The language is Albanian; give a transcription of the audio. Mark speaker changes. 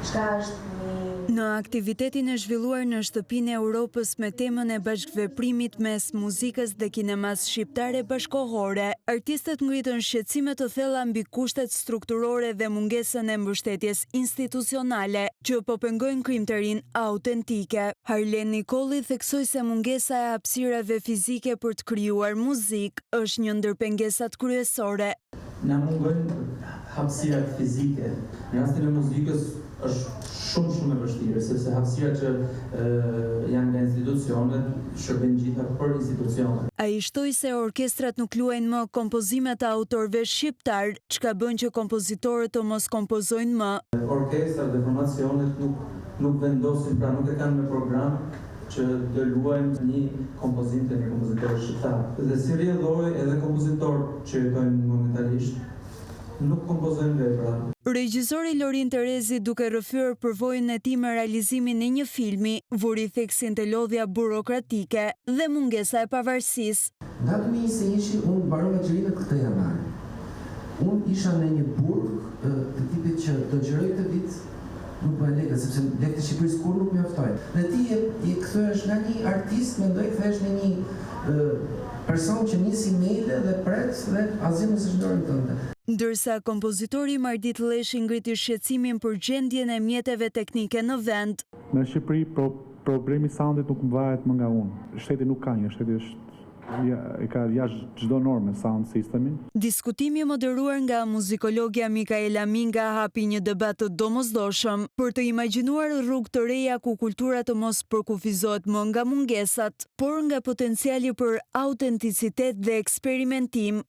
Speaker 1: Çka është
Speaker 2: Në aktivitetin e zhvilluar në Shtëpinë e Europës me temën e bashkëveprimit mes muzikës dhe kinemas shqiptare bashkohore, artistët ngritën shqetësime të thella mbi kushtet strukturore dhe mungesën e mbështetjes institucionale që po pengojnë krijimtarinë autentike. Harlen Nikolli theksoi se mungesa e hapësirave fizike për të krijuar muzikë është një ndër pengesat kryesore.
Speaker 3: Na mungojnë hapësirat fizike. Në rastin e muzikës është shumë e vështirë, sepse hapësirat që janë nga institucionet shërbejnë gjitha për institucionet.
Speaker 2: Ai shtoi se orkestrat nuk luajnë më kompozime të autorëve shqiptar, çka bën që kompozitorët të mos kompozojnë më.
Speaker 3: Orkestrat dhe formacionet nuk vendosin, pra nuk e kanë me program që të luajnë një kompozim të një kompozitor shqiptar. Dhe si rrjedhoi edhe kompozitorë që jetojnë momentalisht nuk kompozojnë vepra.
Speaker 2: Regjizori Lorin Terezi, duke rrëfyer përvojën e tij me realizimin e një filmi, vuri theksin të lodhja burokratike dhe mungesa e pavarësisë.
Speaker 4: Nga 2021 unë mbarova gjërimet këtë janar. Unë isha në një burg të tipit që do gjëroj të vit nuk më lekët, sepse lekët e Shqipërisë kur nuk mjaftojnë. Dhe ti je kthehesh nga një artist, mendoj kthehesh në një person që nisi maile dhe pret dhe asgjë nuk është në dorën tënde.
Speaker 2: Ndërsa kompozitori Mardit Leshi ngriti shqetësimin për gjendjen e mjeteve teknike në vend.
Speaker 5: Në Shqipëri problemi i soundit nuk mbahet më nga unë. Shteti nuk ka një, shteti e ka jashtë çdo norme sound systemin.
Speaker 2: Diskutimi moderuar nga muzikologja Mikaela Minga hapi një debat të domosdoshëm për të imagjinuar rrugë të reja ku kultura të mos përkufizohet më nga mungesat, por nga potenciali për autenticitet dhe eksperimentim.